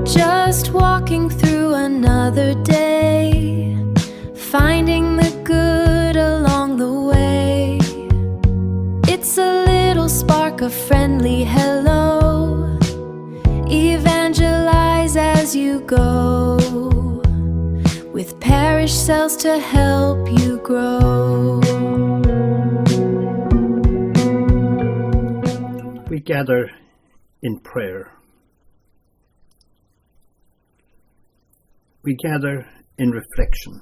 Just walking through another day, finding the good along the way. It's a little spark of friendly hello. Evangelize as you go, with parish cells to help you grow. We gather in prayer. We gather in reflection,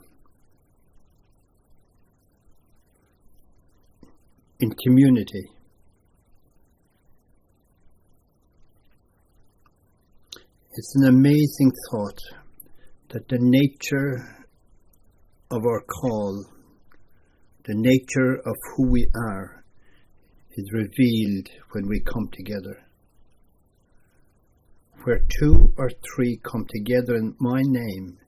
in community. It's an amazing thought that the nature of our call, the nature of who we are, is revealed when we come together. Where 2 or 3 come together in my name,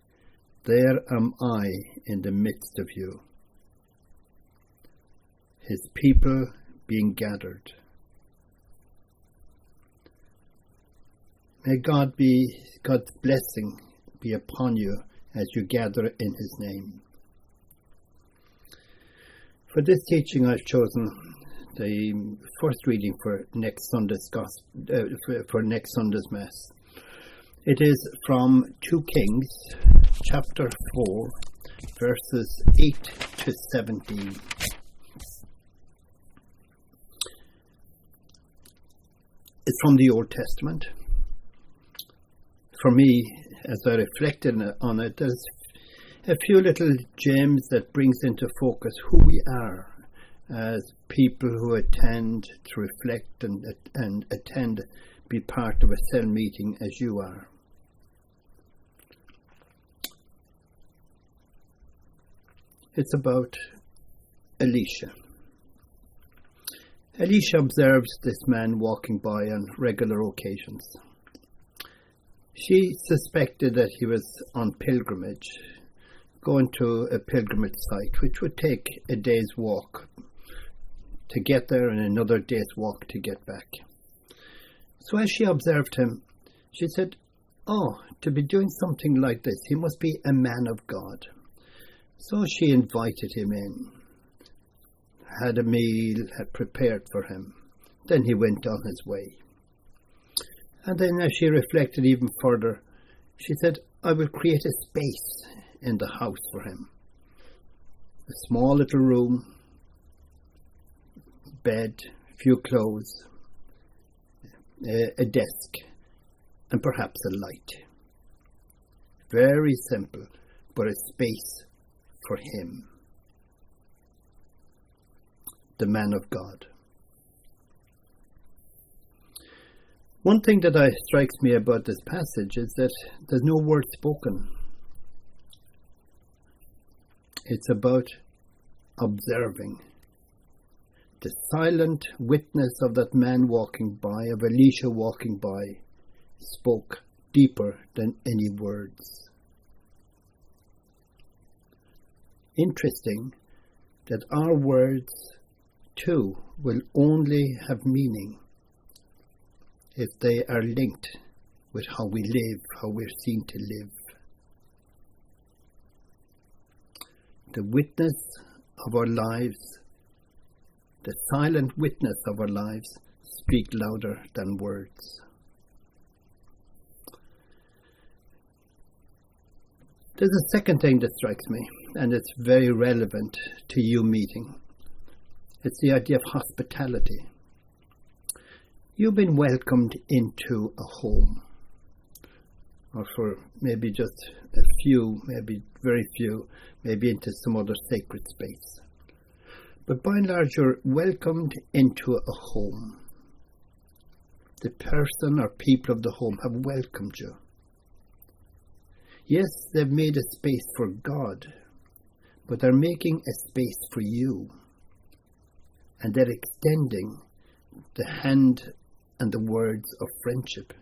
there am I in the midst of you. His people being gathered. May God's blessing be upon you as you gather in His name. For this teaching, I've chosen the first reading for next Sunday's for next Sunday's Mass. It is from 2 Kings, chapter 4, verses 8 to 17. It's from the Old Testament. For me, as I reflected on it, there's a few little gems that brings into focus who we are as people who attend to reflect and attend, be part of a cell meeting as you are. It's about Elisha. Elisha observes this man walking by on regular occasions. She suspected that he was on pilgrimage, going to a pilgrimage site, which would take a day's walk to get there and another day's walk to get back. So as she observed him, she said, "Oh, to be doing something like this, he must be a man of God." So she invited him in, had a meal, had prepared for him. Then he went on his way. And then as she reflected even further, she said, "I will create a space in the house for him. A small little room, bed, few clothes, a desk, and perhaps a light. Very simple, but a space for him." The man of God. One thing that strikes me about this passage is that there's no word spoken. It's about observing. The silent witness of that man walking by, of Elisha walking by, spoke deeper than any words. Interesting that our words too will only have meaning if they are linked with how we live, how we're seen to live. The witness of our lives, the silent witness of our lives, speak louder than words. There's a second thing that strikes me, and it's very relevant to you meeting. It's the idea of hospitality. You've been welcomed into a home, or for maybe just a few, maybe very few, maybe into some other sacred space. But by and large, you're welcomed into a home. The person or people of the home have welcomed you. Yes, they've made a space for God, but they're making a space for you. And they're extending the hand and the words of friendship.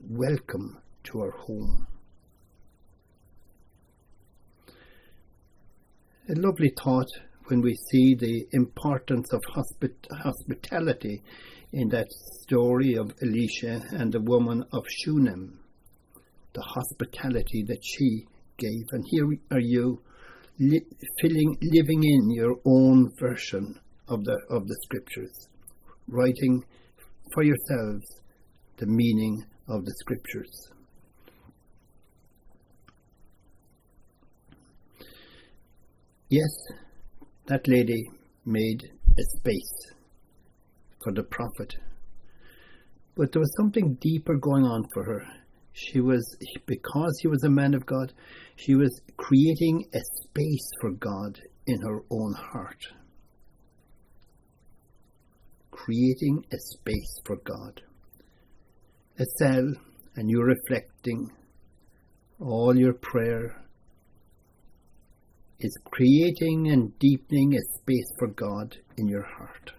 Welcome to our home. A lovely thought when we see the importance of hospitality in that story of Elisha and the woman of Shunem, the hospitality that she gave. And here are you living in your own version of the scriptures, writing for yourselves the meaning of the scriptures. Yes, that lady made a space for the prophet, but there was something deeper going on for her. Because he was a man of God, she was creating a space for God in her own heart. Creating a space for God. A cell, and you're reflecting. All your prayer is creating and deepening a space for God in your heart.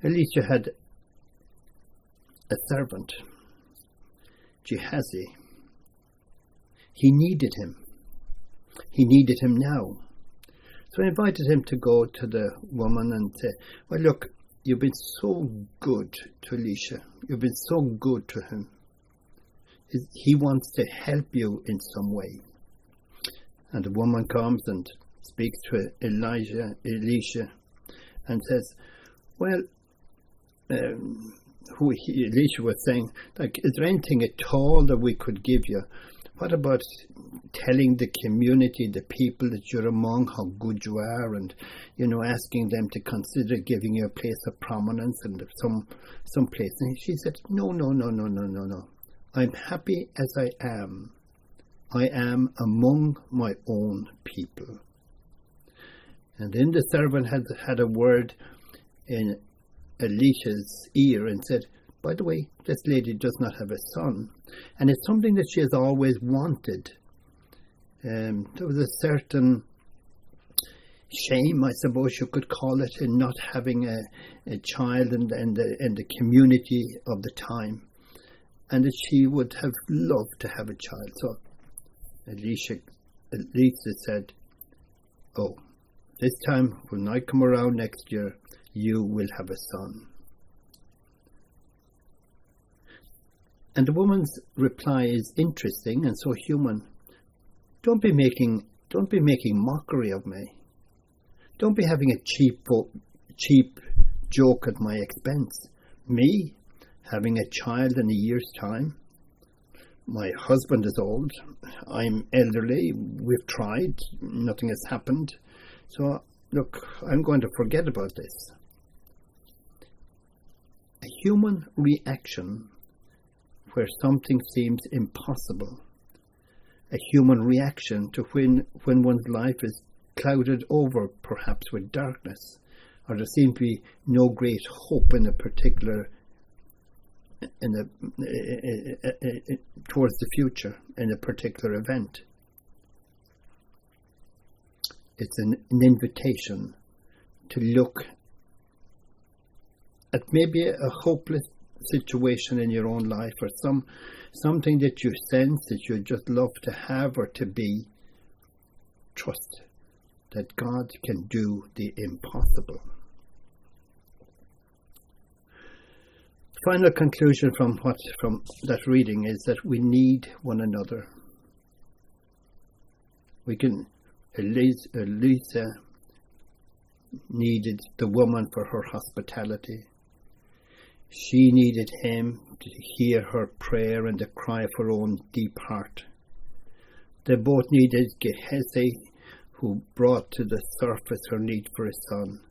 Elisha had a servant, Gehazi. He needed him. He needed him now. So I invited him to go to the woman and say, well, look, you've been so good to Elisha. You've been so good to him. He wants to help you in some way. And the woman comes and speaks to Elisha, and says, well, Elisha was saying, like, is there anything at all that we could give you? What about telling the community, the people that you're among, how good you are, and, asking them to consider giving you a place of prominence and some place? And she said, no. I'm happy as I am. I am among my own people. And then the servant had a word in Elisha's ear and said, by the way, this lady does not have a son, and it's something that she has always wanted. There was a certain shame, I suppose you could call it, in not having a child in the community of the time, and that she would have loved to have a child. So Elisha said, oh, this time when I come around next year, you will have a son. And the woman's reply is interesting and so human. Don't be making mockery of me. Don't be having a cheap joke at my expense. Me having a child in a year's time. My husband is old. I'm elderly. We've tried. Nothing has happened. So look, I'm going to forget about this. A human reaction where something seems impossible. A human reaction to when one's life is clouded over perhaps with darkness, or there seems to be no great hope in a particular towards the future in a particular event. It's an invitation to look at maybe a hopeless situation in your own life, or something that you sense that you'd just love to have or to be. Trust that God can do the impossible. Final conclusion from that reading is that we need one another. Elisha needed the woman for her hospitality. She needed him to hear her prayer and the cry of her own deep heart. They both needed Gehazi, who brought to the surface her need for a son.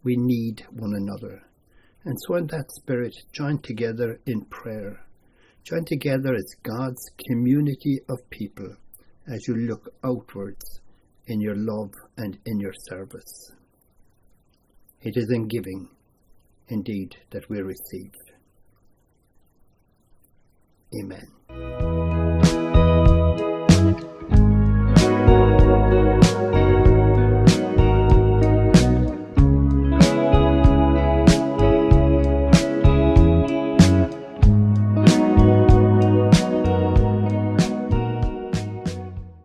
We need one another. And so in that spirit, join together in prayer. Join together as God's community of people as you look outwards in your love and in your service. It is in giving, indeed, that we receive. Amen.